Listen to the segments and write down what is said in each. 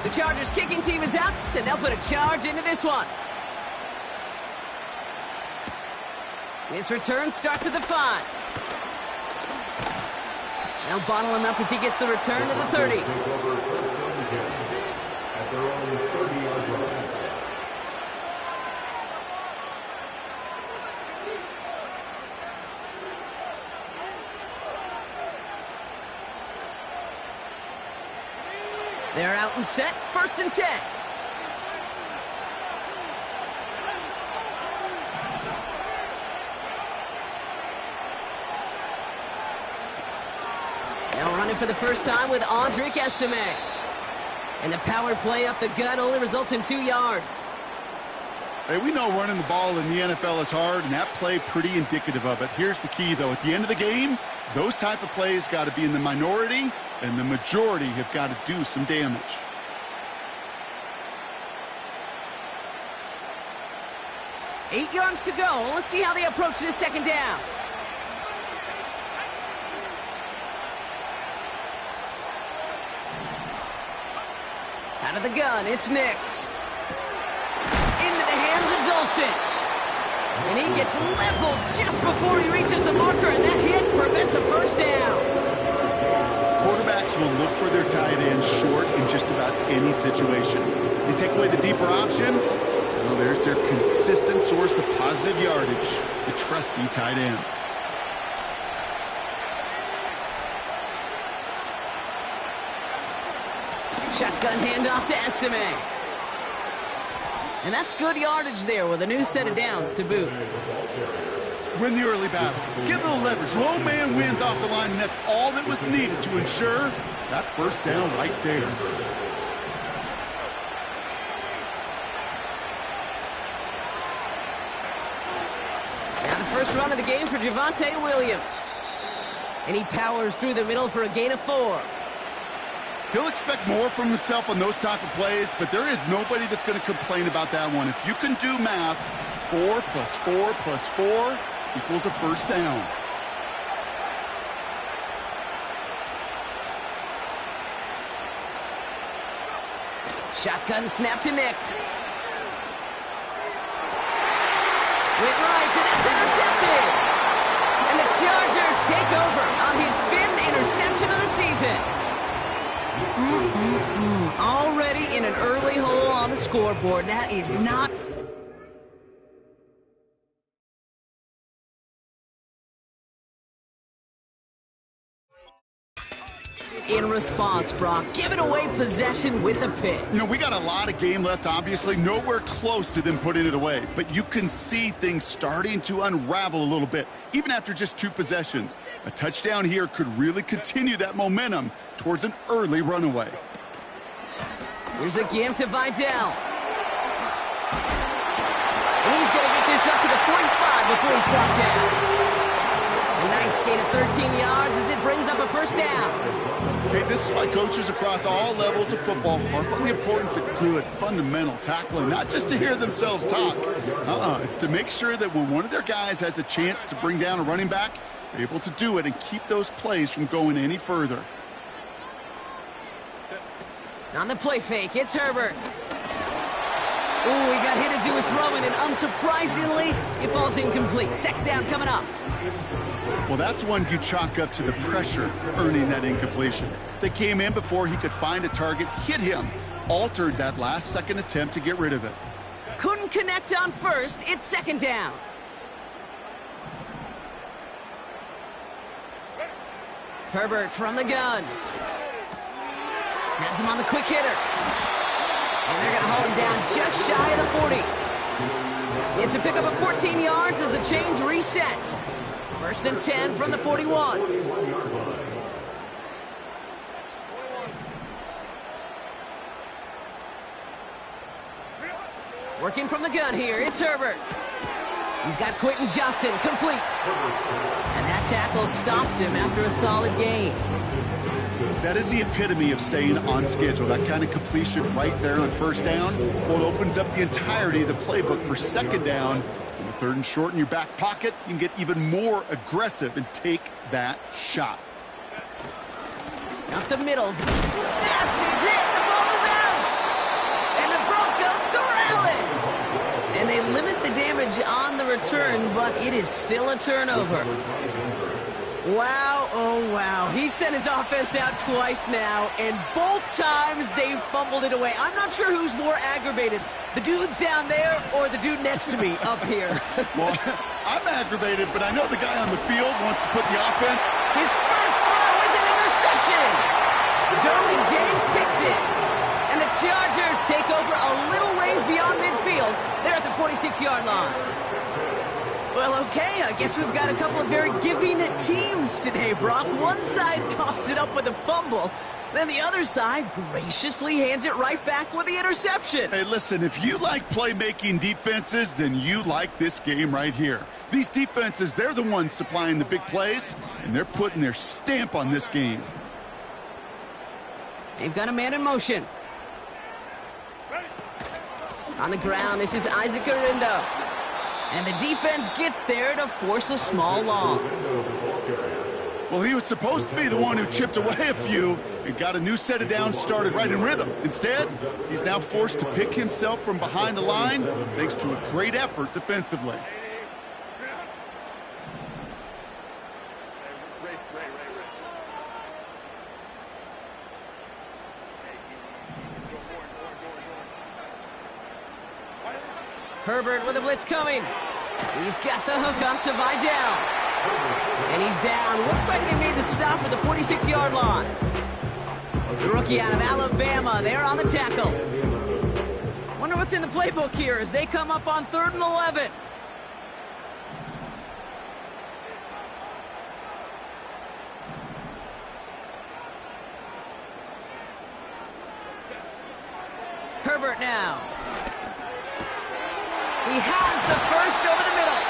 The Chargers kicking team is out, and they'll put a charge into this one. This return starts at the 5. They'll bottle him up as he gets the return to the 30. They're out and set, 1st and 10. Now running for the first time with w18. And the power play up the gut only results in 2 yards. Hey, we know running the ball in the NFL is hard, and that play pretty indicative of it. Here's the key, though. At the end of the game, those type of plays got to be in the minority, and the majority have got to do some damage. Eight yards to go. Let's see how they approach this 2nd down. Out of the gun, it's Nix. Into the hands of Dulcich. And he gets leveled just before he reaches the marker, and that hit prevents a 1st down. Quarterbacks will look for their tight end short in just about any situation. They take away the deeper options. Well, there's their consistent source of positive yardage, the trusty tight end. Shotgun handoff to Estime. And that's good yardage there with a new set of downs to boot. Win the early battle. Give them the leverage. Low man wins off the line, and that's all that was needed to ensure that 1st down right there. Now the first run of the game for Javonte Williams. And he powers through the middle for a gain of 4. He'll expect more from himself on those type of plays, but there is nobody that's going to complain about that one. If you can do math, 4 plus 4 plus 4 equals a 1st down. Shotgun snap to Nix. Went right, and that's intercepted. And the Chargers take over on his 5th interception of the season. Already in an early hole on the scoreboard. That is not... in response, Brock, giving away possession with a pick. You know, we got a lot of game left, obviously. Nowhere close to them putting it away. But you can see things starting to unravel a little bit, even after just 2 possessions. A touchdown here could really continue that momentum towards an early runaway. Here's a game to Vidal. And he's going to get this up to the 45 before he's brought down. A nice gain of 13 yards as it brings up a 1st down. Okay, this is why coaches across all levels of football harp on the importance of good, fundamental tackling, not just to hear themselves talk. It's to make sure that when one of their guys has a chance to bring down a running back, they're able to do it and keep those plays from going any further. On the play fake, it's Herbert. Ooh, he got hit as he was throwing, and unsurprisingly, it falls incomplete. 2nd down coming up. Well, that's one you chalk up to the pressure earning that incompletion. They came in before he could find a target, hit him, altered that last-second attempt to get rid of it. Couldn't connect on 1st. It's 2nd down. Herbert from the gun. Has him on the quick hitter. And they're going to hold him down just shy of the 40. It's a pickup of 14 yards as the chains reset. 1st and 10 from the 41. Working from the gun here, it's Herbert. He's got Quentin Johnson complete. And that tackle stops him after a solid gain. That is the epitome of staying on schedule. That kind of completion right there on 1st down. Well, it opens up the entirety of the playbook for 2nd down. In the 3rd and short in your back pocket, you can get even more aggressive and take that shot. Up the middle. Massive hit. The ball is out. they limit the damage on the return, but it is still a turnover. Wow, oh wow. He sent his offense out twice now, and both times they fumbled it away. I'm not sure who's more aggravated, the dudes down there or the dude next to me up here. Well, I'm aggravated, but I know the guy on the field wants to put the offense. His first throw is an interception. Derwin James picks it. And the Chargers take over a little ways beyond midfield. They're at the 46-yard line. Well, okay, I guess we've got a couple of very giving teams today, Brock. One side coughs it up with a fumble. Then the other side graciously hands it right back with the interception. Hey, listen, if you like playmaking defenses, then you like this game right here. These defenses, they're the ones supplying the big plays, and they're putting their stamp on this game. They've got a man in motion. On the ground, this is Isaac Arindo. And the defense gets there to force a small loss. Well, he was supposed to be the one who chipped away a few and got a new set of downs started right in rhythm. Instead, he's now forced to pick himself from behind the line thanks to a great effort defensively. Herbert with a blitz coming. He's got the hook up to Vidal. And he's down. Looks like they made the stop at the 46-yard line. The rookie out of Alabama, they're on the tackle. Wonder what's in the playbook here as they come up on 3rd and 11. Herbert now. He has the first over the middle.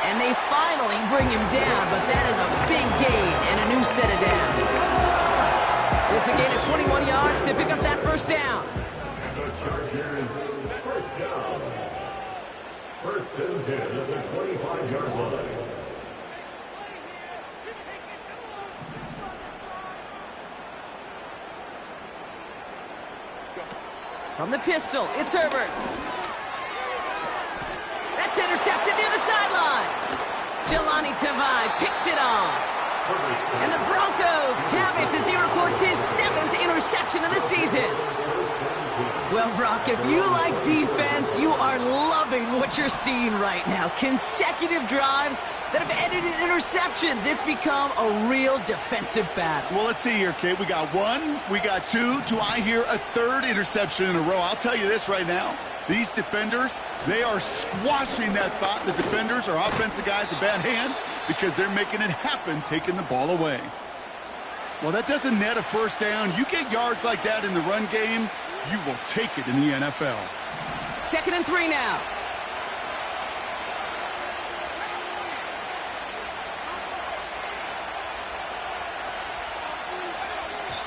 And they finally bring him down, but that is a big gain and a new set of downs. It's a gain of 21 yards to pick up that first down. First down. First and 10 at the 25-yard line. From the pistol, it's Herbert. That's intercepted near the sideline. Jelani Tavai picks it off. And the Broncos have it as he records his 7th interception of the season. Well, Brock, if you like defense, you are loving what you're seeing right now. Consecutive drives that have ended in interceptions. It's become a real defensive battle. Well, let's see here, Kate. We got 1, we got 2. Do I hear a 3rd interception in a row? I'll tell you this right now. These defenders, they are squashing that thought the defenders are offensive guys in bad hands because they're making it happen, taking the ball away. Well, that doesn't net a first down. You get yards like that in the run game, you will take it in the NFL. 2nd and 3 now.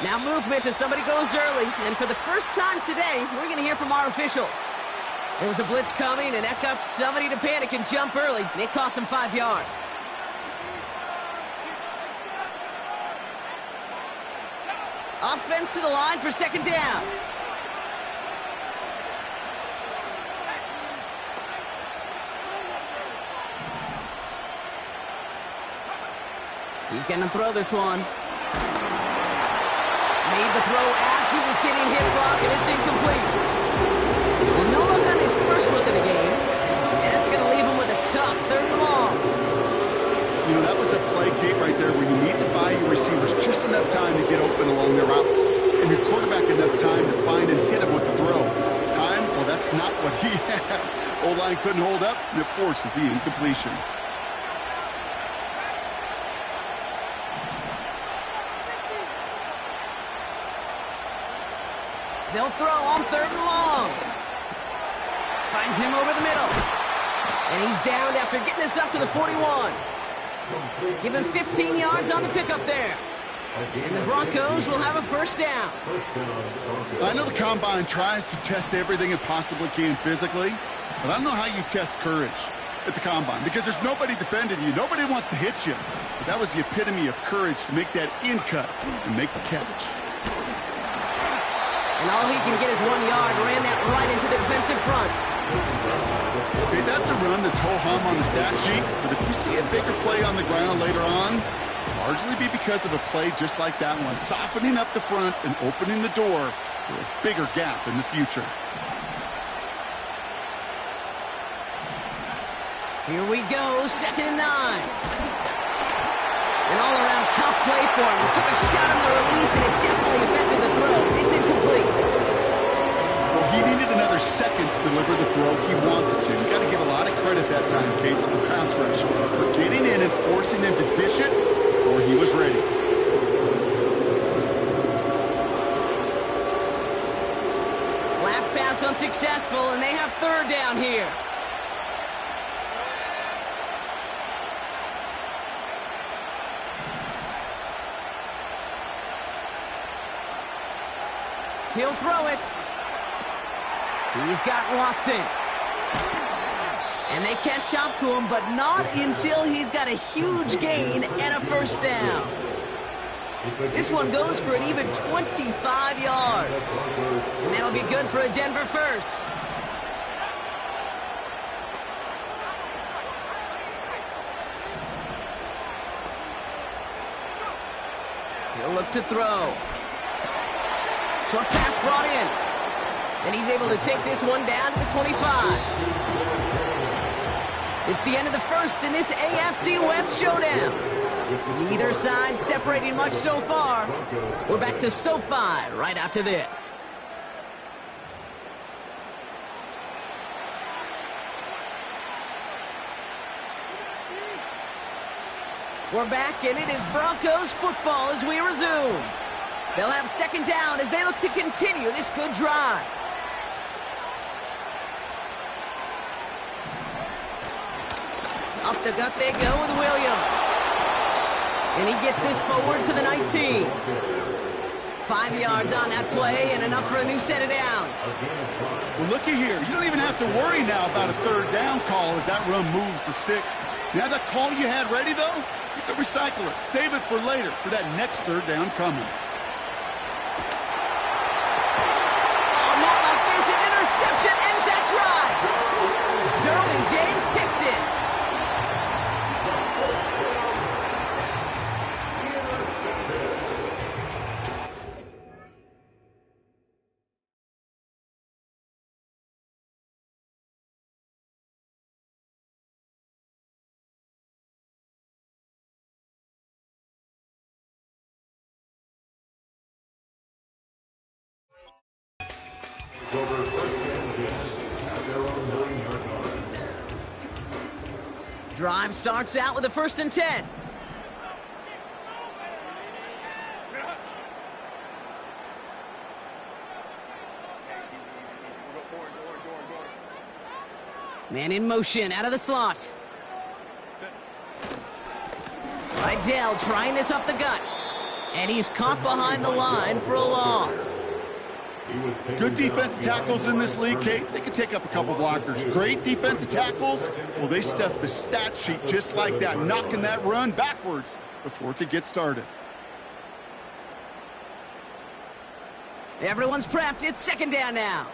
Now movement as somebody goes early. And for the first time today, we're going to hear from our officials. There was a blitz coming, and that got somebody to panic and jump early. It cost him 5 yards. Offense to the line for 2nd down. He's going to throw this one. Made the throw as he was getting hit, Brock, and it's incomplete. Well, no look on his first look of the game. And that's going to leave him with a tough 3rd and long. You know, that was a play, Kate, right there where you need to buy your receivers just enough time to get open along their routes. And your quarterback enough time to find and hit him with the throw. Time? Well, that's not what he had. O-line couldn't hold up, and it forces the incompletion. They'll throw on 3rd and long. Finds him over the middle. And he's down after getting this up to the 41. Give him 15 yards on the pickup there. And the Broncos will have a first down. I know the Combine tries to test everything it possibly can physically, but I don't know how you test courage at the Combine because there's nobody defending you. Nobody wants to hit you. But that was the epitome of courage to make that in cut and make the catch. And all he can get is 1 yard. Ran that right into the defensive front. Okay, that's a run that's ho-hum on the stat sheet, but if you see a bigger play on the ground later on, it'll largely be because of a play just like that one, softening up the front and opening the door for a bigger gap in the future. Here we go, 2nd and 9. An all-around tough play for him. He took a shot on the release, and it definitely affected the throw. It's incomplete. Well, he needed another second to deliver the throw he wanted to. You got to give a lot of credit that time, Kate, to the pass rush for getting in and forcing him to dish it before he was ready. Last pass unsuccessful, and they have 3rd down here. He'll throw it. He's got Watson. And they catch up to him, but not until he's got a huge gain and a 1st down. This one goes for an even 25 yards. And that'll be good for a Denver 1st. He'll look to throw. Short pass brought in. And he's able to take this one down to the 25. It's the end of the 1st in this AFC West showdown. Neither side separating much so far. We're back to SoFi right after this. We're back, and it is Broncos football as we resume. They'll have 2nd down as they look to continue this good drive. Up the gut they go with Williams. And he gets this forward to the 19. 5 yards on that play and enough for a new set of downs. Well, looky here. You don't even have to worry now about a 3rd down call as that run moves the sticks. Now that call you had ready, though, you can recycle it. Save it for later for that next 3rd down coming. Interception ends that drive. Derwin James picks it. Drive starts out with a 1st and 10. Man in motion out of the slot. Rydell trying this up the gut. And he's caught behind the line for a loss. Good defensive tackles in this league, Kate. They can take up a couple blockers. Great defensive tackles, well, they stuff the stat sheet just like that, knocking that run backwards before it could get started. Everyone's prepped. It's 2nd down now.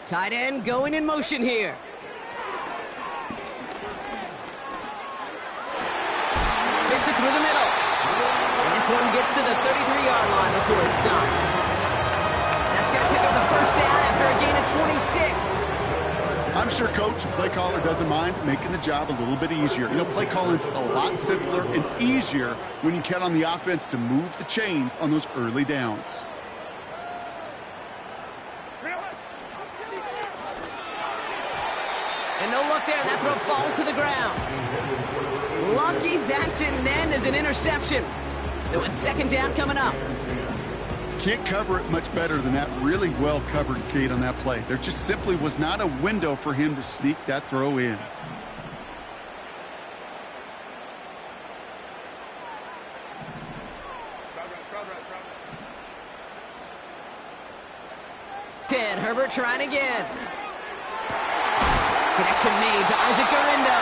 Tight end going in motion here. Fits it through the middle. And this one gets to the 33-yard line before it's stopped. That's going to pick up the 1st down after a gain of 26. I'm sure coach and play caller doesn't mind making the job a little bit easier. You know, play calling's a lot simpler and easier when you count on the offense to move the chains on those early downs. And no look there. That throw falls to the ground. Lucky that didn't end as an interception. So it's 2nd down coming up. Can't cover it much better than that really well covered Kate on that play. There just simply was not a window for him to sneak that throw in. Herbert trying again. Connection made to Isaac Garindo.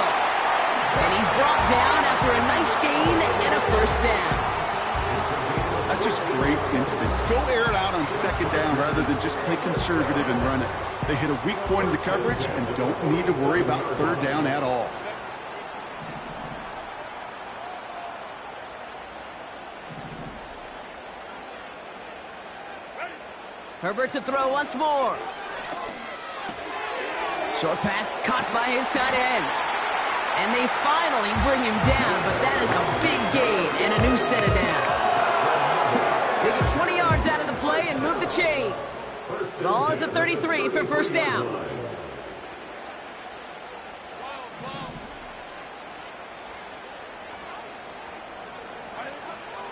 And he's brought down after a nice gain and a first down. That's just great instincts. Go air it out on second down rather than just play conservative and run it. They hit a weak point in the coverage and don't need to worry about third down at all. Herbert to throw once more. Short pass caught by his tight end. And they finally bring him down, but that is a big gain and a new set of downs. They get 20 yards out of the play and move the chains. Ball at the 33 for first down.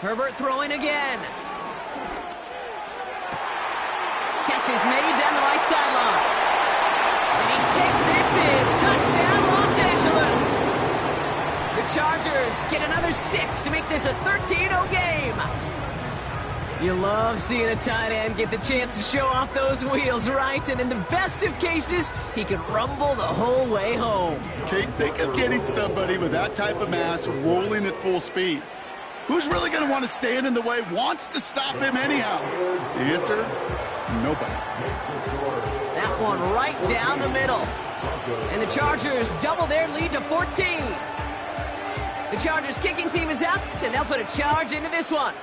Herbert throwing again. Catch is made down the right sideline. And he takes this in. Touchdown, Los Angeles. The Chargers get another 6 to make this a 13-0 game. You love seeing a tight end get the chance to show off those wheels, right? And in the best of cases, he could rumble the whole way home. Kate, think of getting somebody with that type of mass rolling at full speed. Who's really going to want to stand in the way, wants to stop him anyhow? The answer, nobody. That one right down the middle. And the Chargers double their lead to 14. The Chargers kicking team is out, and they'll put a charge into this one.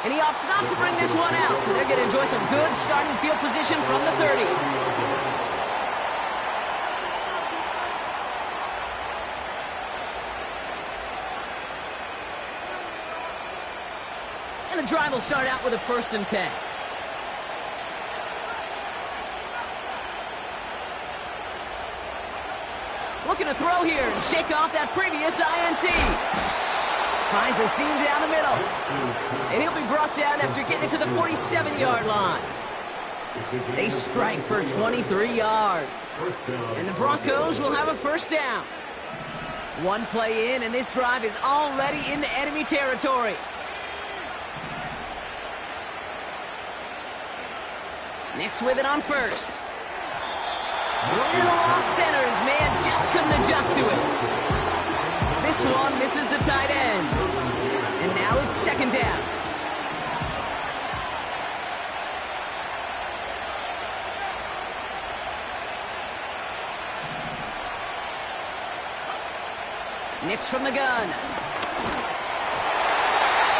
And he opts not to bring this one out, so they're going to enjoy some good starting field position from the 30. And the drive will start out with a 1st and 10. Looking to throw here and shake off that previous INT. Finds a seam down the middle. And he'll be brought down after getting it to the 47-yard line. They strike for 23 yards. And the Broncos will have a first down. One play in, and this drive is already into enemy territory. Nix with it on first. Little off center. His man just couldn't adjust to it. This one misses the tight end. And now it's second down. Nix from the gun.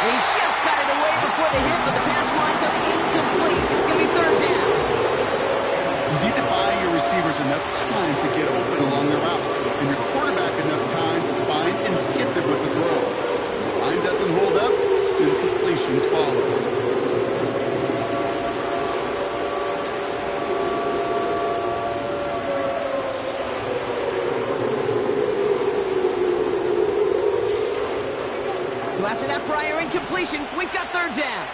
And he just got it away before the hit, but the pass winds up incomplete. It's going to be third down. You need to buy your receivers enough time to get open along the route, and your quarterback enough time to find and hit them with the throw. If the line doesn't hold up, then completions follow. So after that prior incompletion, we've got third down.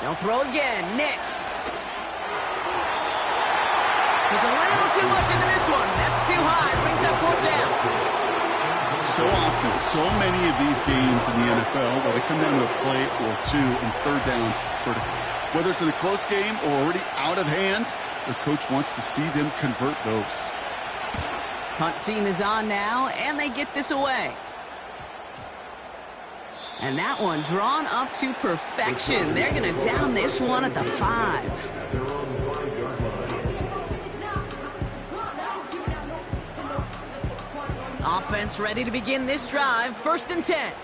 They'll throw again. Nix. He's a little too much into this one. That's too high. Brings up fourth down. So often, so many of these games in the NFL where they come down to a play or two and third downs critical. Whether it's in a close game or already out of hand, their coach wants to see them convert those. Punt team is on now, and they get this away. And that one drawn up to perfection. They're going to down this one at the 5. Offense ready to begin this drive. 1st and 10.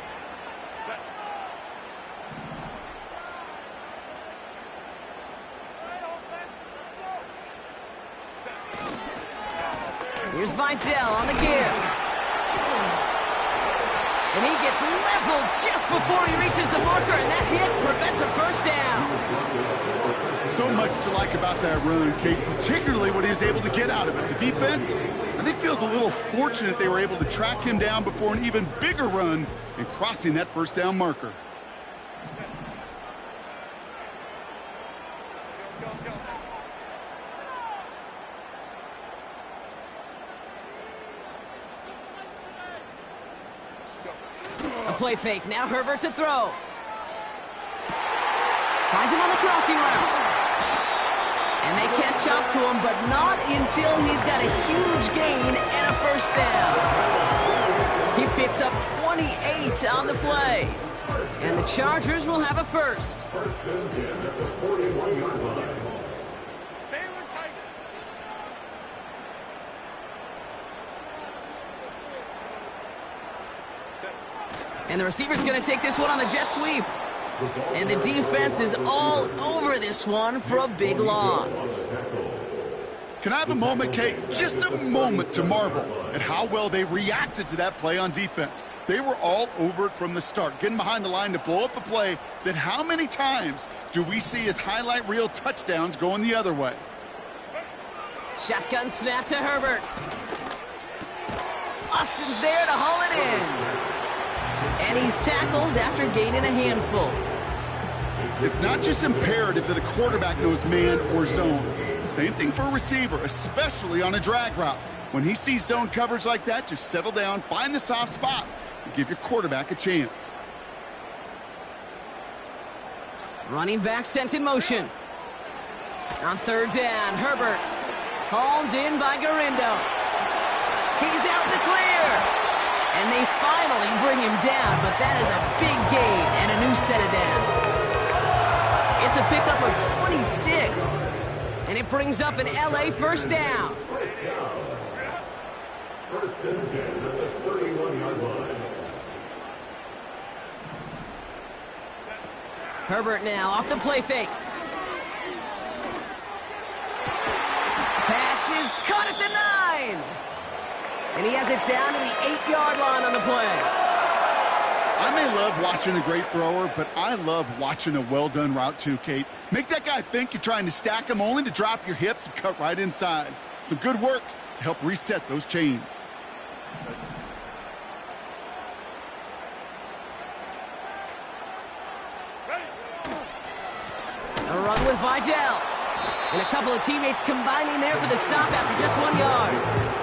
Here's Vidal on the give. And he gets leveled just before he reaches the marker, and that hit prevents a first down. So much to like about that run, Kate, particularly what he was able to get out of it. The defense, I think, feels a little fortunate they were able to track him down before an even bigger run and crossing that first down marker. A play fake. Now Herbert to throw. Finds him on the crossing route. And they catch up to him, but not until he's got a huge gain and a first down. He picks up 28 on the play. And the Chargers will have a first. First and 10 at the 41-yard line. And the receiver's going to take this one on the jet sweep. And the defense is all over this one for a big loss. Can I have a moment, Kate? Just a moment to marvel at how well they reacted to that play on defense. They were all over it from the start, getting behind the line to blow up a play that how many times do we see as highlight reel touchdowns going the other way? Shotgun snap to Herbert. Austin's there to haul it in. And he's tackled after gaining a handful. It's not just imperative that a quarterback knows man or zone. Same thing for a receiver, especially on a drag route. When he sees zone coverage like that, just settle down, find the soft spot, and give your quarterback a chance. Running back sent in motion. On third down, Herbert. Hauled in by Garindo. He's out in the clear. And they finally bring him down, but that is a big gain and a new set of downs. It's a pickup of 26, and it brings up an LA first down. First and 10 at the 31-yard line. Herbert now off the play fake. Pass is caught at the 9. And he has it down to the 8-yard line on the play. I may love watching a great thrower, but I love watching a well-done route too, Kate. Make that guy think you're trying to stack him only to drop your hips and cut right inside. Some good work to help reset those chains. A run with Vidal. And a couple of teammates combining there for the stop after just 1 yard.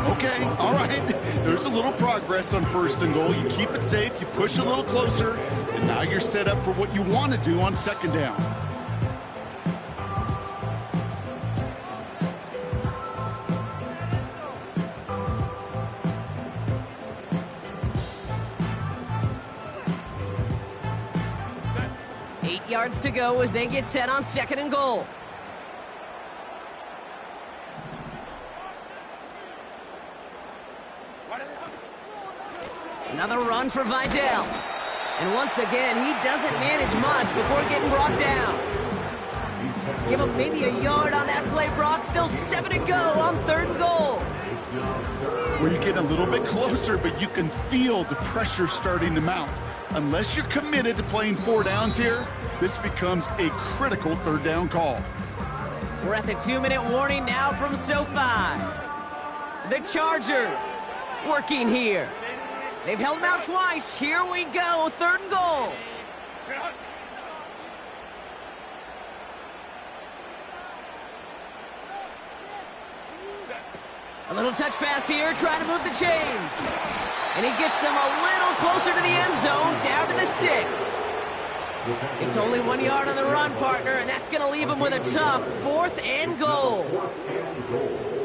Okay, all right. There's a little progress on first and goal. You keep it safe, you push a little closer, and now you're set up for what you want to do on second down. Set. 8 yards to go as they get set on second and goal. Another run for Vidal. And once again, he doesn't manage much before getting brought down. Give him maybe a yard on that play, Brock. Still 7 to go on third and goal. Where you get a little bit closer, but you can feel the pressure starting to mount. Unless you're committed to playing 4 downs here, this becomes a critical third down call. We're at the 2-minute warning now from SoFi. The Chargers working here. They've held him out twice. Here we go, third and goal. A little touch pass here, trying to move the chains. And he gets them a little closer to the end zone, down to the 6. It's only 1 yard on the run, partner, and that's going to leave him with a tough 4th and goal.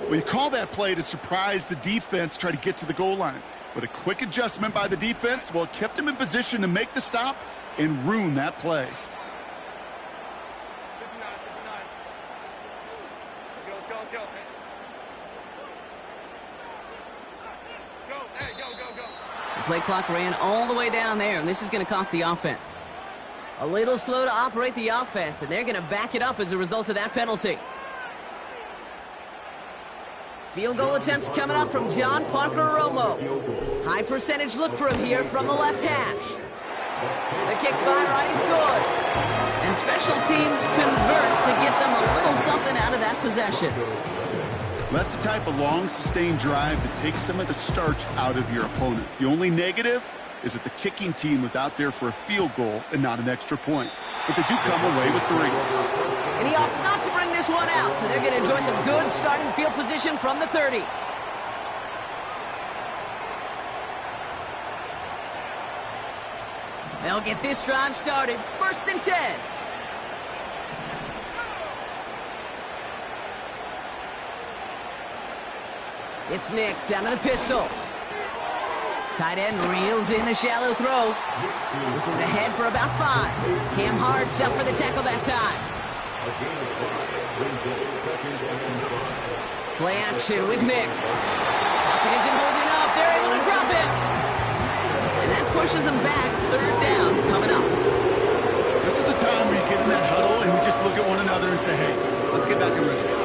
Well, you call that play to surprise the defense, try to get to the goal line. But a quick adjustment by the defense, well, it kept him in position to make the stop and ruin that play. The play clock ran all the way down there, and this is going to cost the offense. A little slow to operate the offense, and they're going to back it up as a result of that penalty. Field goal attempts coming up from John Poncaromo. High percentage look for him here from the left hash. The kick by right is good. And special teams convert to get them a little something out of that possession. That's the type of long, sustained drive that takes some of the starch out of your opponent. The only negative is that the kicking team was out there for a field goal and not an extra point. But they do come away with 3. And he opts not to bring this one out, so they're going to enjoy some good starting field position from the 30. They'll get this drive started. 1st and 10. It's Nix out of the pistol. Tight end reels in the shallow throw. This is ahead for about 5. Cam Hart's up for the tackle that time. Play action with Nix. Pocket isn't holding up. They're able to drop it. And that pushes them back. 3rd down coming up. This is a time where you get in that huddle and we just look at one another and say, hey, let's get back in rhythm.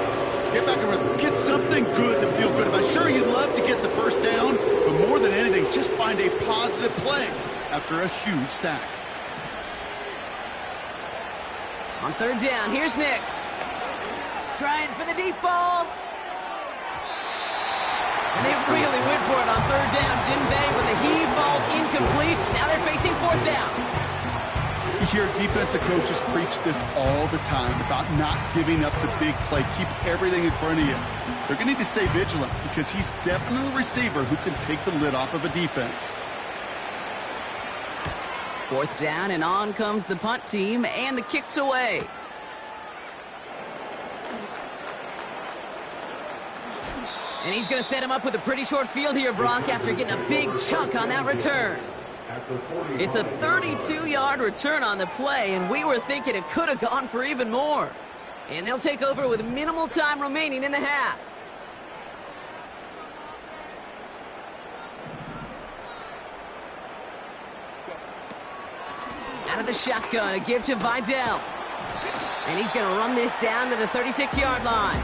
Get back in rhythm. Get something good to feel good about. Sure, you'd love to get the first down, but more than anything, just find a positive play after a huge sack. On 3rd down, here's Nix. Trying for the deep ball. And they really went for it on 3rd down, didn't they? When the heave falls incomplete, now they're facing 4th down. You hear defensive coaches preach this all the time about not giving up the big play. Keep everything in front of you. They're going to need to stay vigilant because he's definitely a receiver who can take the lid off of a defense. 4th down, and on comes the punt team, and the kick's away. And he's going to set him up with a pretty short field here, Brock, after getting a big chunk on that return. It's a 32-yard return on the play, and we were thinking it could have gone for even more. And they'll take over with minimal time remaining in the half. Out of the shotgun, a give to Vidal. And he's going to run this down to the 36-yard line.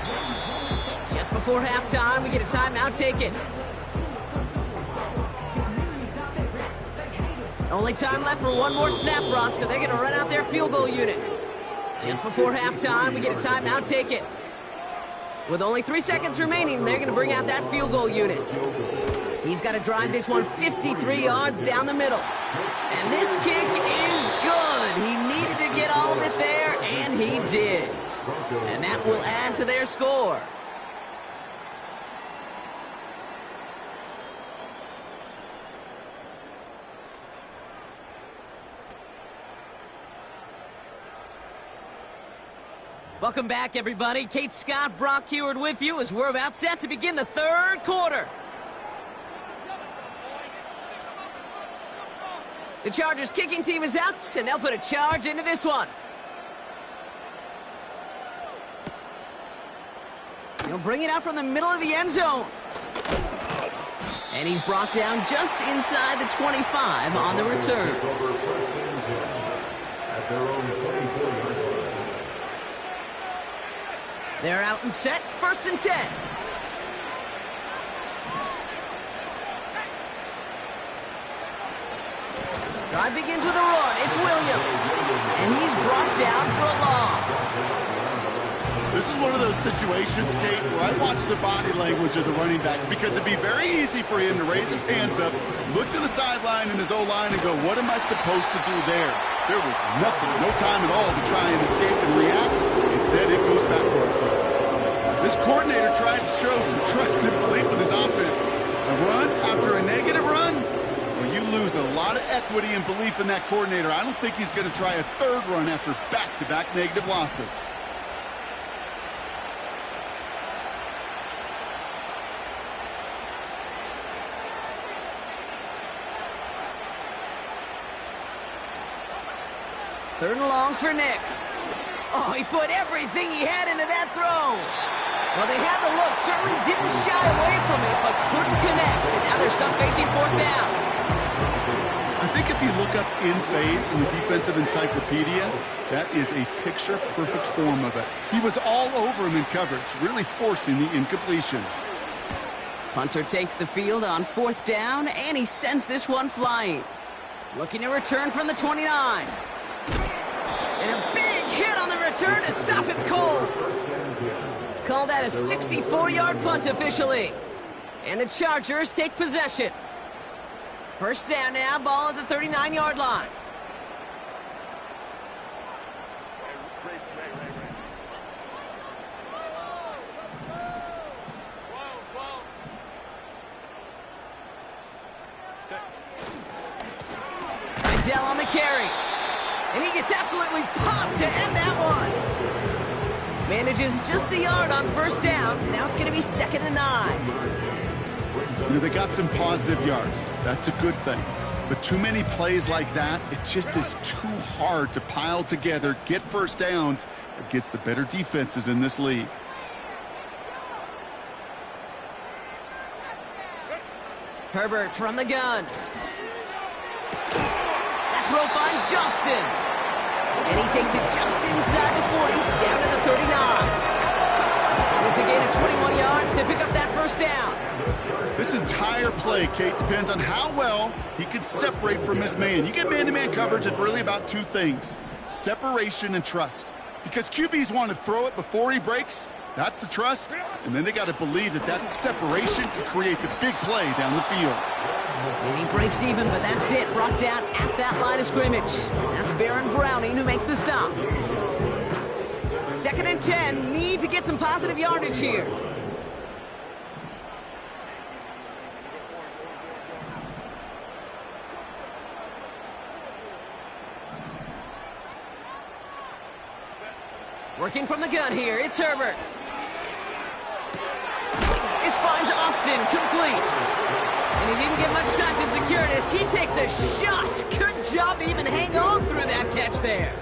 Just before halftime, we get a timeout taken. Only time left for one more snap, Brock, so they're going to run out their field goal unit. Just before halftime, we get a timeout taken. With only 3 seconds remaining, they're going to bring out that field goal unit. He's got to drive this one 53 yards down the middle. And this kick is good. He needed to get all of it there, and he did. And that will add to their score. Welcome back, everybody. Kate Scott, Brock Heward with you as we're about set to begin the 3rd quarter. The Chargers kicking team is out, and they'll put a charge into this one. He'll bring it out from the middle of the end zone. And he's brought down just inside the 25 on the return. They're out and set, 1st and 10. Drive begins with a run. It's Williams. And he's brought down for a loss. This is one of those situations, Kate, where I watch the body language of the running back because it'd be very easy for him to raise his hands up, look to the sideline in his O-line and go, what am I supposed to do there? There was nothing, no time at all to try and escape and react. Instead, it goes backwards. This coordinator tried to show some trust and belief in his offense. A run after a negative run? Well, you lose a lot of equity and belief in that coordinator. I don't think he's going to try a 3rd run after back-to-back negative losses. Third and long for Nix. Oh, he put everything he had into that throw. Well, they had the look, certainly didn't shy away from it, but couldn't connect. And now they're stuck facing 4th down. I think if you look up in phase in the defensive encyclopedia, that is a picture-perfect form of it. He was all over him in coverage, really forcing the incompletion. Punter takes the field on 4th down, and he sends this one flying. Looking to return from the 29. And a big hit on the return to stop it cold. Call that a 64-yard punt officially. And the Chargers take possession. 1st down now, ball at the 39-yard line. Vidal on the carry. And he gets absolutely popped to end that one. Manages just a yard on 1st down. Now it's going to be 2nd and 9. You know, they got some positive yards. That's a good thing. But too many plays like that, it just is too hard to pile together, get first downs against the better defenses in this league. Herbert from the gun. That throw finds Johnston. And he takes it just inside the 40, down to the 39. It's a gain of 21 yards to pick up that first down. This entire play, Kate, depends on how well he can separate from his man. You get man-to-man coverage, it's really about two things: separation and trust. Because QBs want to throw it before he breaks. That's the trust. And then they got to believe that that separation can create the big play down the field. And he breaks even, but that's it. Brought down at that line of scrimmage. That's Baron Browning who makes the stop. 2nd and 10. Need to get some positive yardage here. Working from the gun here, it's Herbert. This finds Austin, complete. And he didn't get much time to secure it as he takes a shot. Good job to even hang on through that catch there.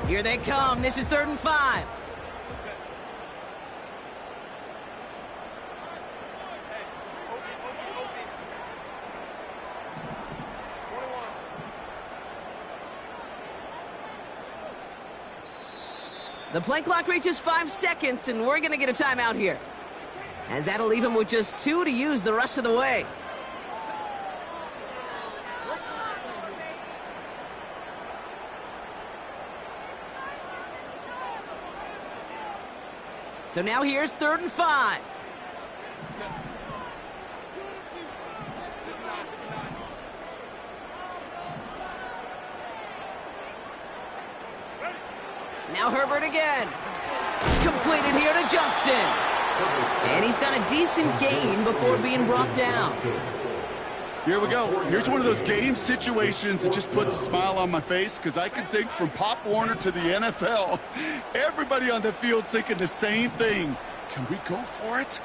Here they come. This is 3rd and 5. The play clock reaches 5 seconds, and we're going to get a timeout here, as that'll leave him with just 2 to use the rest of the way. So now here's 3rd and 5. Now Herbert again. Completed here to Johnston. And he's got a decent gain before being brought down. Here we go. Here's one of those game situations that just puts a smile on my face, because I can think from Pop Warner to the NFL. Everybody on the field's thinking the same thing. Can we go for it?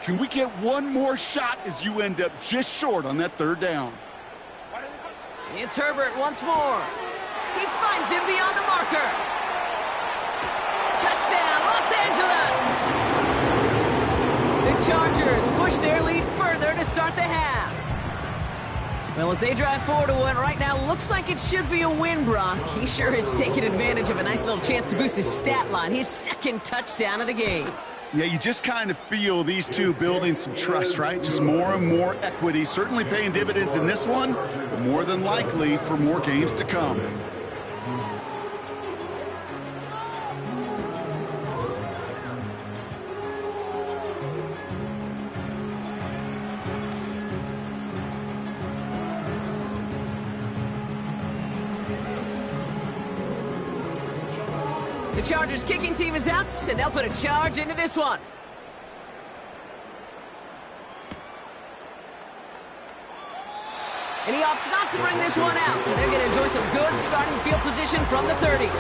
Can we get one more shot as you end up just short on that 3rd down? It's Herbert once more. He finds him beyond the marker. Touchdown, Los Angeles! The Chargers push their lead further to start the half. Well, as they drive forward to one right now, looks like it should be a win, Brock. He sure has taken advantage of a nice little chance to boost his stat line. His 2nd touchdown of the game. Yeah, you just kind of feel these two building some trust, right? Just more and more equity. Certainly paying dividends in this one, but more than likely for more games to come. The Chargers kicking team is out, and they'll put a charge into this one. And he opts not to bring this one out, so they're going to enjoy some good starting field position from the 30.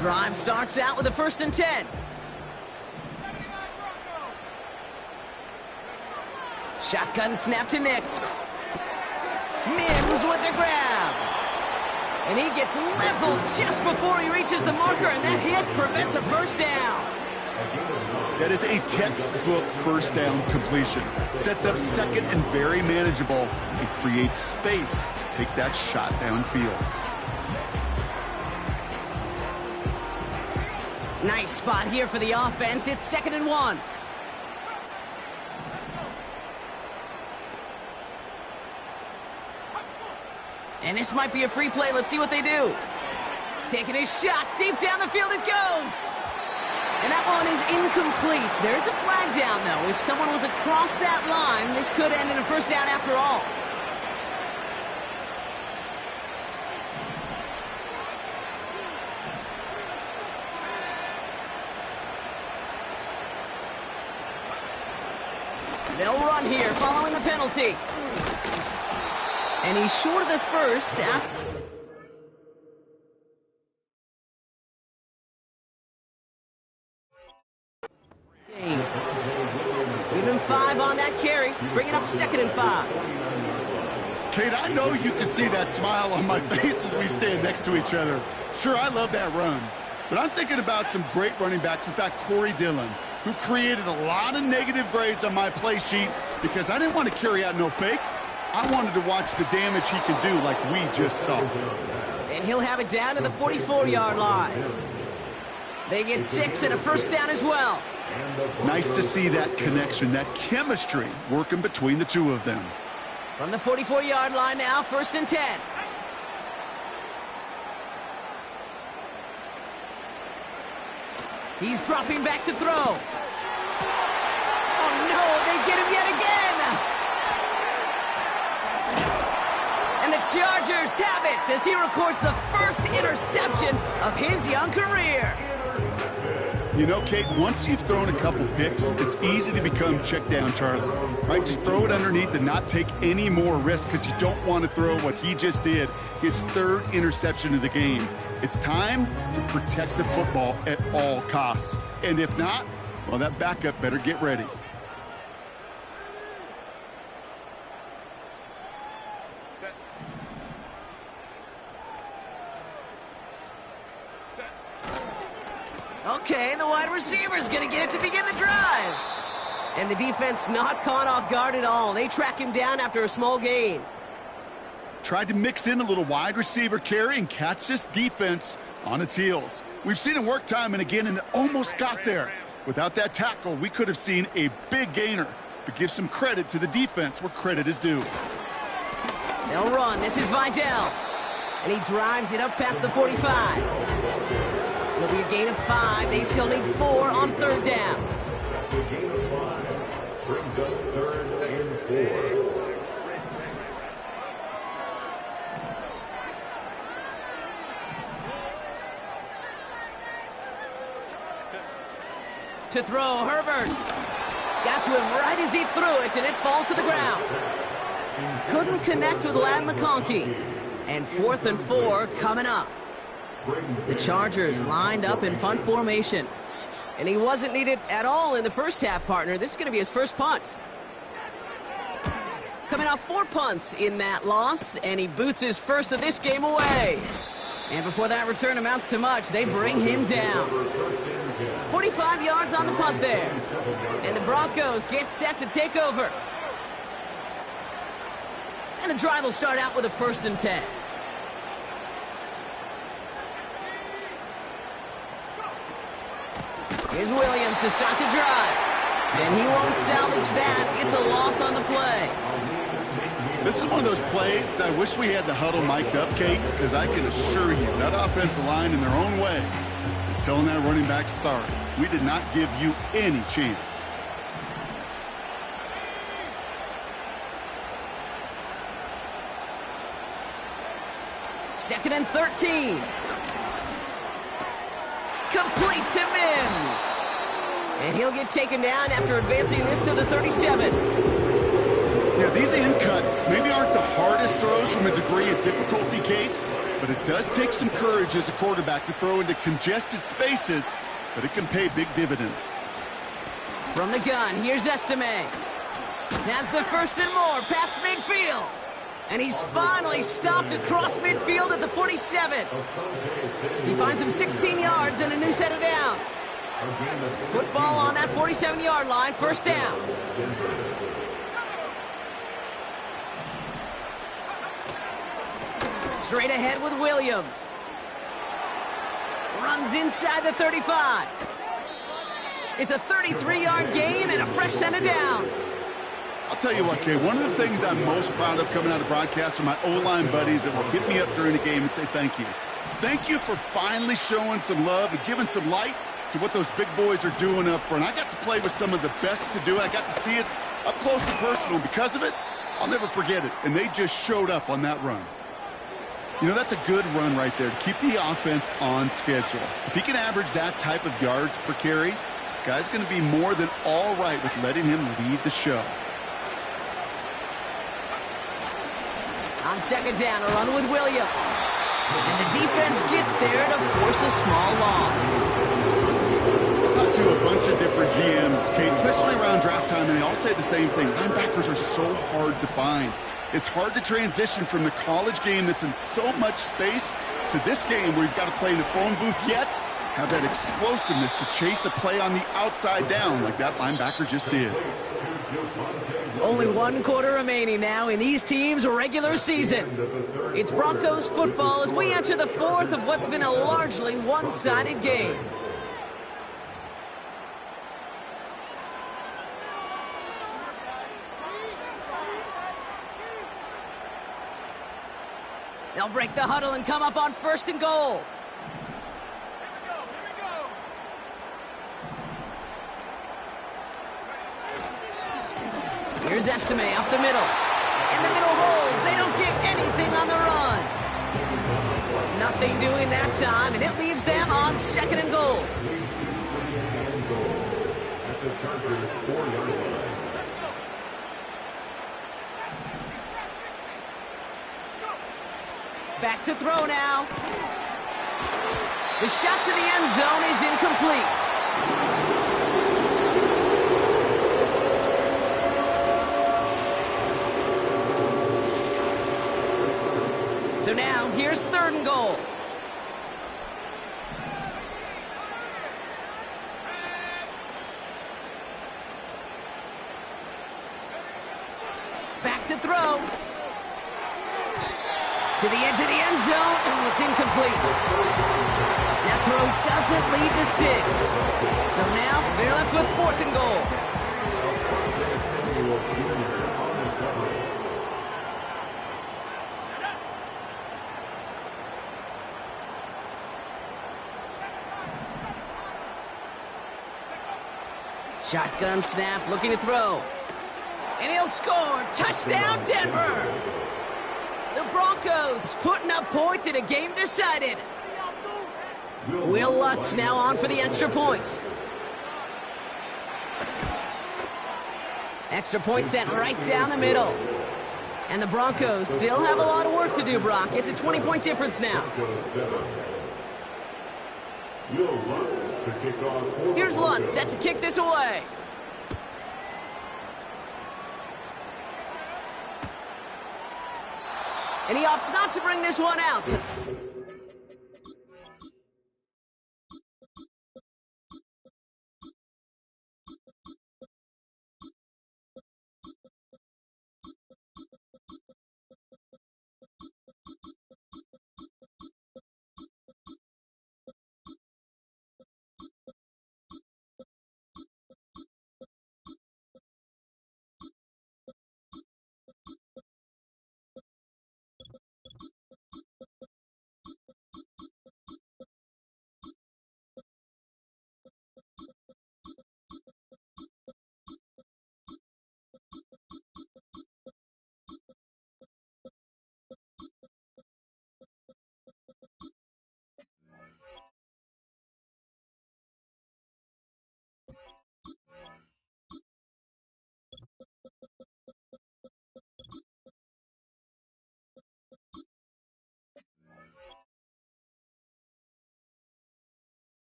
Drive starts out with a 1st and 10. Shotgun snap to Nix. Mims with the grab. And he gets leveled just before he reaches the marker, and that hit prevents a first down. That is a textbook 1st down completion. Sets up 2nd and very manageable, and creates space to take that shot downfield. Nice spot here for the offense. It's 2nd and 1. And this might be a free play. Let's see what they do. Taking his shot, deep down the field it goes. And that one is incomplete. There is a flag down, though. If someone was across that line, this could end in a first down after all. They'll run here, following the penalty. And he's short of the first after... Even 5 on that carry, bringing up 2nd and 5. Kate, I know you can see that smile on my face as we stand next to each other. Sure, I love that run, but I'm thinking about some great running backs. In fact, Corey Dillon, who created a lot of negative grades on my play sheet because I didn't want to carry out no fake. I wanted to watch the damage he can do like we just saw. And he'll have it down to the 44-yard line. They get 6 and a first down as well. Nice to see that connection, that chemistry working between the two of them. From the 44-yard line now, 1st and 10. He's dropping back to throw. Oh no, they get him yet again. And the Chargers have it as he records the first interception of his young career. You know, Kate, once you've thrown a couple picks, it's easy to become check down Charlie, right? Just throw it underneath and not take any more risk because you don't want to throw what he just did, his 3rd interception of the game. It's time to protect the football at all costs. And if not, well, that backup better get ready. Okay, the wide receiver's going to get it to begin the drive. And the defense not caught off guard at all. They track him down after a small gain. Tried to mix in a little wide receiver carry and catch this defense on its heels. We've seen it work time and again, and it almost got there. Without that tackle, we could have seen a big gainer. But give some credit to the defense where credit is due. They'll run. This is Vidal. And he drives it up past the 45. It'll be a gain of 5. They still need 4 on 3rd down. That's a gain of 5. Brings up 3rd and 4. To throw, Herbert. Got to him right as he threw it, and it falls to the ground. Couldn't connect with Ladd McConkey. And 4th and 4 coming up. The Chargers lined up in punt formation. And he wasn't needed at all in the first half, partner. This is going to be his first punt. Coming off 4 punts in that loss, and he boots his first of this game away. And before that return amounts to much, they bring him down. 45 yards on the punt there. And the Broncos get set to take over. And the drive will start out with a 1st and 10. Here's Williams to start the drive. And he won't salvage that. It's a loss on the play. This is one of those plays that I wish we had the huddle mic'd up, Kate, because I can assure you that offensive line in their own way is telling that running back, sorry, we did not give you any chance. Second and 13. Complete to Mims. And he'll get taken down after advancing this to the 37. Yeah, these in cuts maybe aren't the hardest throws from a degree of difficulty, Kate, but it does take some courage as a quarterback to throw into congested spaces, but it can pay big dividends. From the gun, here's Estime. Has the 1st and more past midfield. And he's finally stopped across midfield at the 47. He finds him 16 yards and a new set of downs. Football on that 47-yard line, 1st down. Straight ahead with Williams. Runs inside the 35. It's a 33-yard gain and a fresh set of downs. I'll tell you what, Kay, one of the things I'm most proud of coming out of broadcast are my O-line buddies that will hit me up during the game and say thank you. thank you for finally showing some love and giving some light to what those big boys are doing up front. I got to play with some of the best to do it. I got to see it up close and personal. Because of it, I'll never forget it. And they just showed up on that run. You know, that's a good run right there to keep the offense on schedule. If he can average that type of yards per carry, this guy's going to be more than all right with letting him lead the show. On second down, a run with Williams. And the defense gets there to force a small loss. I talked to a bunch of different GMs, Kate, especially around draft time, and they all say the same thing. Linebackers are so hard to find. It's hard to transition from the college game that's in so much space to this game where you've got to play in a phone booth, yet have that explosiveness to chase a play on the outside down like that linebacker just did. Only 1 quarter remaining now in these teams' regular season. It's Broncos football as we enter the 4th of what's been a largely one-sided game. They'll break the huddle and come up on 1st and goal. Here's Estime up the middle. In the middle holds. They don't get anything on the run. Nothing doing that time, and it leaves them on 2nd and goal. At the Chargers' 4-yard line. Back to throw now. The shot to the end zone is incomplete. So now, here's 3rd and goal. Back to throw. To the edge of the end zone. Oh, it's incomplete. That throw doesn't lead to 6. So now, they're left with 4th and goal. Shotgun snap, looking to throw. And he'll score. Touchdown, Denver! The Broncos putting up points in a game decided. Will Lutz now on for the extra point. Extra point sent right down the middle. And the Broncos still have a lot of work to do, Brock. It's a 20-point difference now. Here's Lutz set to kick this away. And he opts not to bring this one out.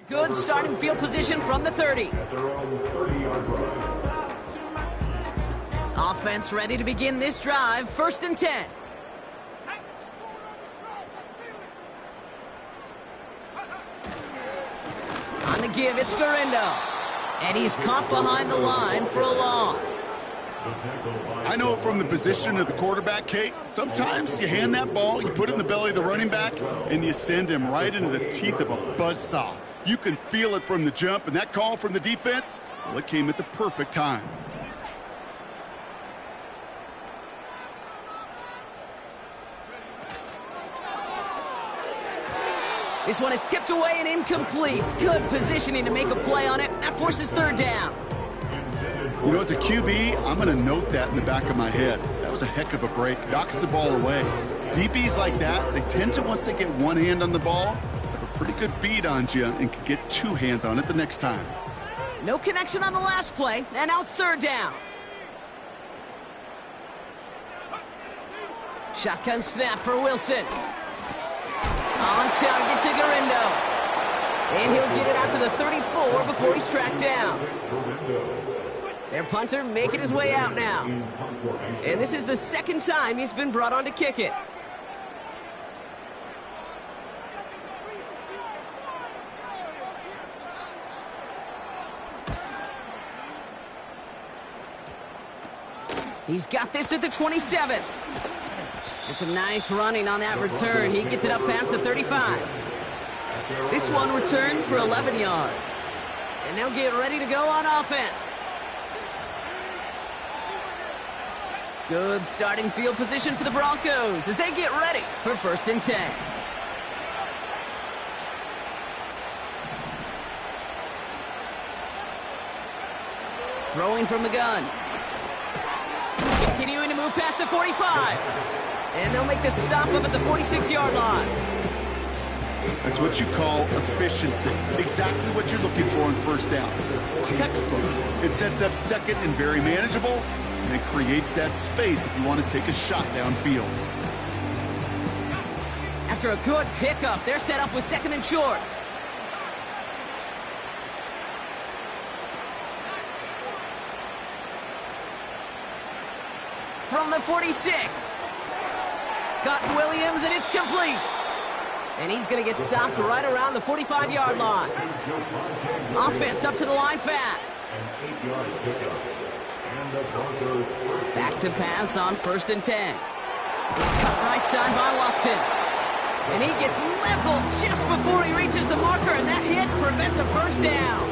Good starting field position from the 30. At their own 30-yard line. Offense ready to begin this drive. 1st and 10. On the give, it's Garindo. And he's caught behind the line for a loss. I know it from the position of the quarterback, Kate. Sometimes you hand that ball, you put it in the belly of the running back, and you send him right into the teeth of a buzzsaw. You can feel it from the jump, and that call from the defense, well, it came at the perfect time. This one is tipped away and incomplete. Good positioning to make a play on it. That forces third down. You know, as a QB, I'm going to note that in the back of my head. That was a heck of a break. Knocks the ball away. DBs like that, they tend to, once they get one hand on the ball, have a pretty good beat on you and can get two hands on it the next time. No connection on the last play, and now it's third down. Shotgun snap for Wilson. On target to Garindo. And he'll get it out to the 34 before he's tracked down. Their punter making his way out now. And this is the second time he's been brought on to kick it. He's got this at the 27. And some nice running on that return. He gets it up past the 35. This one returned for 11 yards. And they'll get ready to go on offense. Good starting field position for the Broncos as they get ready for 1st and 10. Throwing from the gun. Continuing to move past the 45. And they'll make the stop up at the 46-yard line. That's what you call efficiency. Exactly what you're looking for on first down. Textbook. It sets up second and very manageable, and it creates that space if you want to take a shot downfield. After a good pickup, they're set up with 2nd and short. From the 46. Got Williams, and it's complete. And he's going to get stopped right around the 45-yard line. Offense up to the line fast. Back to pass on 1st and 10. It's cut right side by Watson. And he gets leveled just before he reaches the marker, and that hit prevents a first down.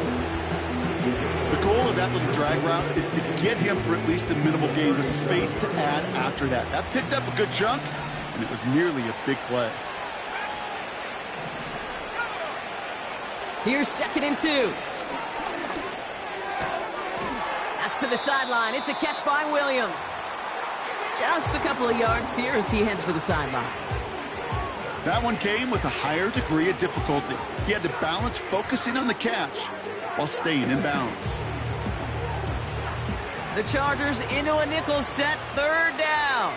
The goal of that little drag route is to get him for at least a minimal gain with space to add after that. That picked up a good chunk, and it was nearly a big play. Here's 2nd and 2. That's to the sideline. It's a catch by Williams. Just a couple of yards here as he heads for the sideline. That one came with a higher degree of difficulty. He had to balance focusing on the catch while staying in bounds. The Chargers into a nickel set, 3rd down.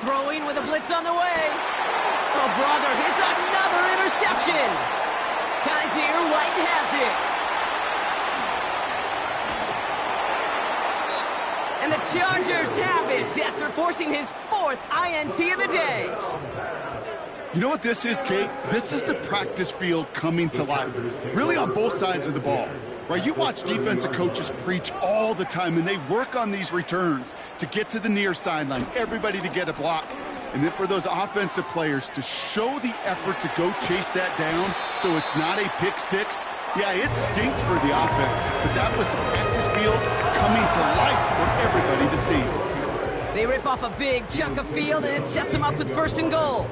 Throwing with a blitz on the way. Oh, brother, it's another interception. Kaiser White has it. And the Chargers have it after forcing his 4th INT of the day. You know what this is, Kate? This is the practice field coming to life, really on both sides of the ball. Right, you watch defensive coaches preach all the time, and they work on these returns to get to the near sideline, everybody to get a block. And then for those offensive players to show the effort to go chase that down so it's not a pick six, yeah, it stinks for the offense. But that was the practice field coming to life for everybody to see. They rip off a big chunk of field, and it sets them up with 1st and goal.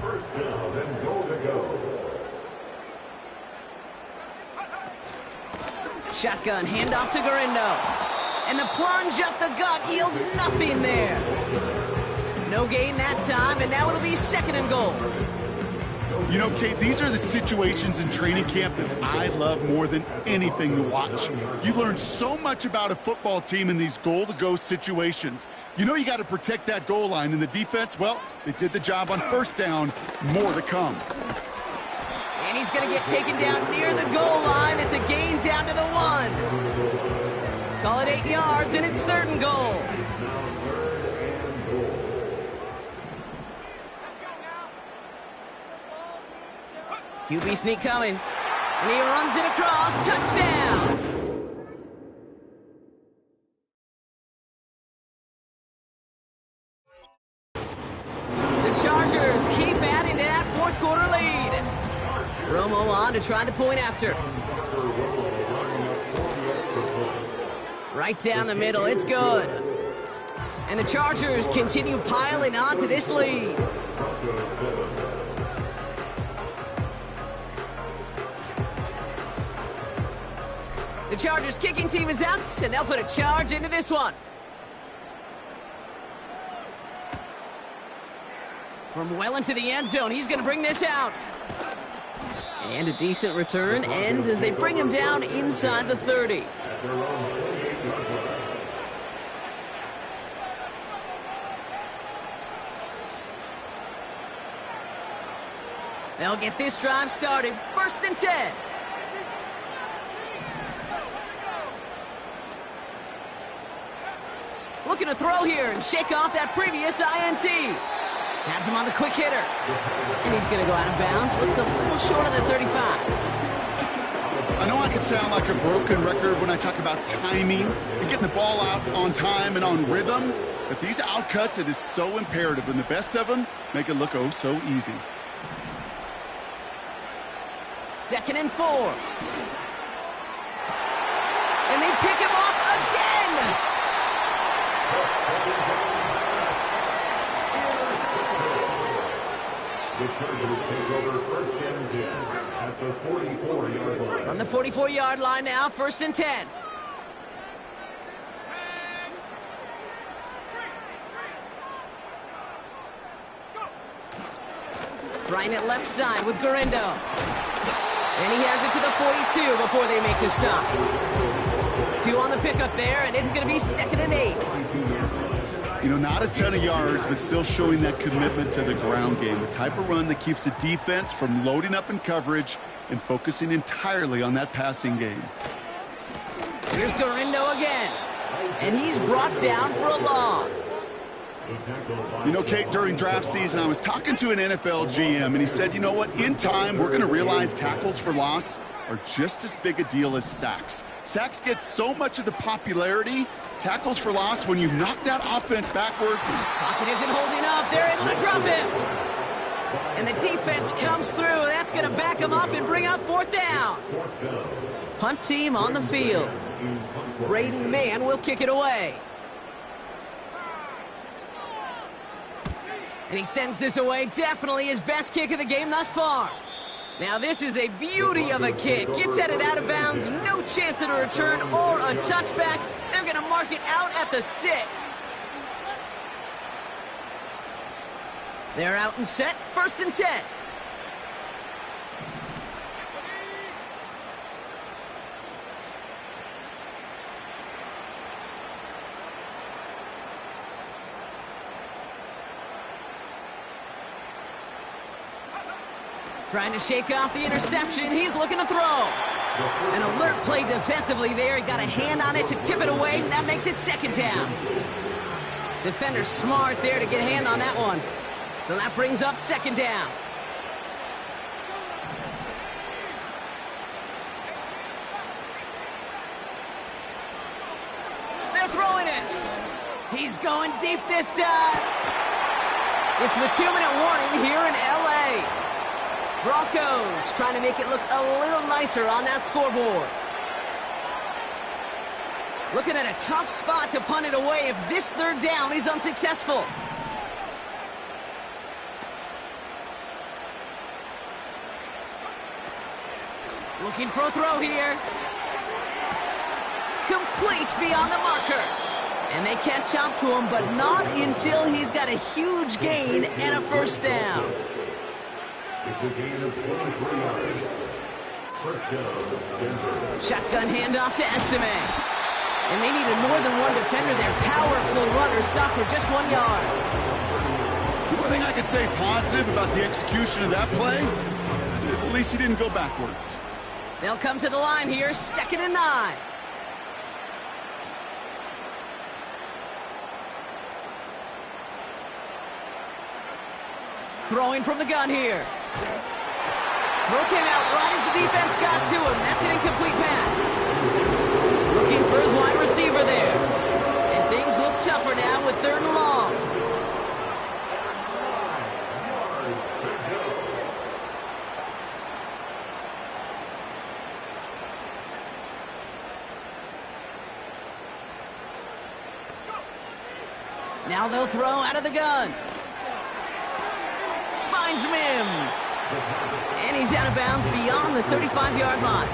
First down and goal to go. Shotgun handoff to Garindo. And the plunge up the gut yields nothing there. No gain that time, and now it'll be 2nd and goal. You know, Kate, these are the situations in training camp that I love more than anything to watch. You learn so much about a football team in these goal-to-go situations. You know you got to protect that goal line, and the defense, well, they did the job on first down. More to come. And he's going to get taken down near the goal line. It's a gain down to the 1. Call it 8 yards, and it's 3rd and goal. QB sneak coming. And he runs it across. Touchdown! The Chargers keep adding to that 4th quarter lead. Romo on to try the point after. Right down the middle. It's good. And the Chargers continue piling onto this lead. The Chargers kicking team is out, and they'll put a charge into this one. From well into the end zone, he's going to bring this out. And a decent return ends as they bring him down inside the 30. They'll get this drive started. 1st and 10. Looking to throw here and shake off that previous INT. Has him on the quick hitter. And he's going to go out of bounds. Looks a little short of the 35. I know I can sound like a broken record when I talk about timing and getting the ball out on time and on rhythm, but these outcuts, it is so imperative, and the best of them make it look oh so easy. 2nd and 4. And they pick him off again. The Chargers take over 1st and 10 at the 44-yard line. From the 44-yard line now, 1st and 10. Trying it left side with Garindo. And he has it to the 42 before they make the stop. 2 on the pickup there, and it's going to be 2nd and 8. You know, not a ton of yards, but still showing that commitment to the ground game. The type of run that keeps the defense from loading up in coverage and focusing entirely on that passing game. Here's Garindo again. And he's brought down for a loss. You know, Kate, during draft season, I was talking to an NFL GM, and he said, you know what, in time, we're going to realize tackles for loss are just as big a deal as sacks. Sacks get so much of the popularity. Tackles for loss, when you knock that offense backwards. Pocket isn't holding up. They're able to drop him. And the defense comes through. That's going to back him up and bring up 4th down. Punt team on the field. Braden Mann will kick it away. And he sends this away. Definitely his best kick of the game thus far. Now this is a beauty of a kick. Gets headed out of bounds. No chance at a return or a touchback. They're going to mark it out at the 6. They're out and set. 1st and 10. Trying to shake off the interception. He's looking to throw. An alert play defensively there. He got a hand on it to tip it away. And that makes it 2nd down. Defender smart there to get a hand on that one. So that brings up 2nd down. They're throwing it. He's going deep this time. It's the 2-minute warning here in LA. Broncos trying to make it look a little nicer on that scoreboard. Looking at a tough spot to punt it away if this 3rd down is unsuccessful. Looking for a throw here. Complete beyond the marker. And they catch up to him, but not until he's got a huge gain and a 1st down. It's a gain of 23 yards. 1st down, Denver. Shotgun handoff to Estime. And they needed more than one defender. Their powerful runner stopped for just 1 yard. The one thing I could say positive about the execution of that play is at least he didn't go backwards. They'll come to the line here, 2nd and 9. Throwing from the gun here. Throw came out right as the defense got to him. That's an incomplete pass. Looking for his wide receiver there. And things look tougher now with 3rd and long. Now they'll throw out of the gun. Finds Mims. And he's out of bounds beyond the 35-yard line.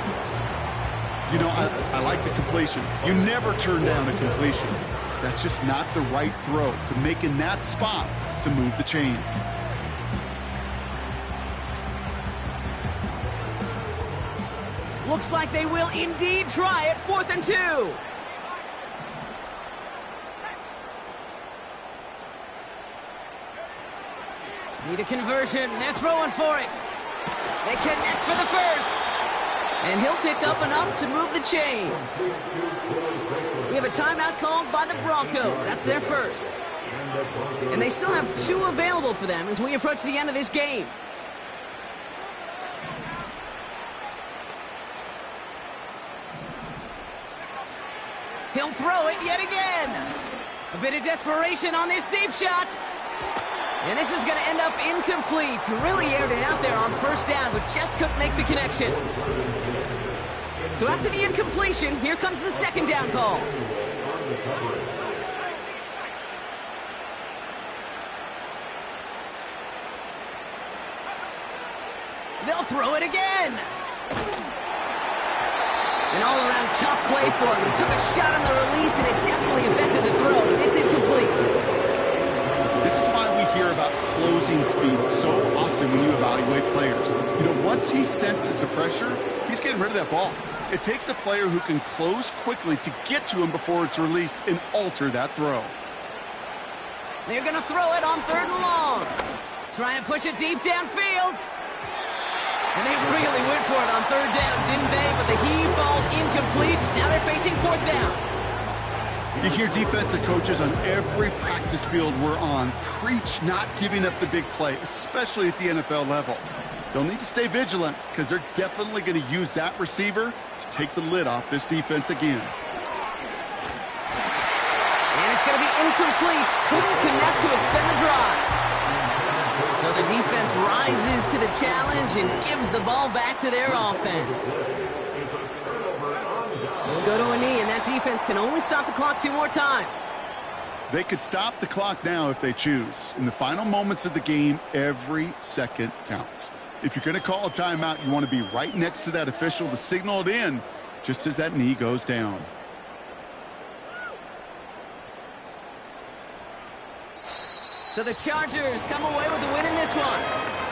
You know, I like the completion. You never turn down a completion. That's just not the right throw to make in that spot to move the chains. Looks like they will indeed try it. 4th and 2. Need a conversion. They're throwing for it. They connect for the first. And he'll pick up enough to move the chains. We have a timeout called by the Broncos. That's their first. And they still have 2 available for them as we approach the end of this game. He'll throw it yet again. A bit of desperation on this deep shot. And this is going to end up incomplete. Really aired it out there on first down, but just couldn't make the connection. So after the incompletion, here comes the second down call. They'll throw it again. An all-around tough play for him. He took a shot on the release, and it definitely affected the throw. It's incomplete. This is why we hear about closing speed so often when you evaluate players. You know, once he senses the pressure, he's getting rid of that ball. It takes a player who can close quickly to get to him before it's released and alter that throw. They're going to throw it on 3rd and long. Try and push it deep downfield. And they really went for it on 3rd down, didn't they? But the heave falls incomplete. Now they're facing 4th down. You hear defensive coaches on every practice field we're on preach not giving up the big play, especially at the NFL level. They'll need to stay vigilant because they're definitely going to use that receiver to take the lid off this defense again. And it's going to be incomplete. Couldn't connect to extend the drive. So the defense rises to the challenge and gives the ball back to their offense. They'll go to a knee, and that defense can only stop the clock 2 more times. They could stop the clock now if they choose. In the final moments of the game, every second counts. If you're going to call a timeout, you want to be right next to that official to signal it in just as that knee goes down. So the Chargers come away with the win in this one.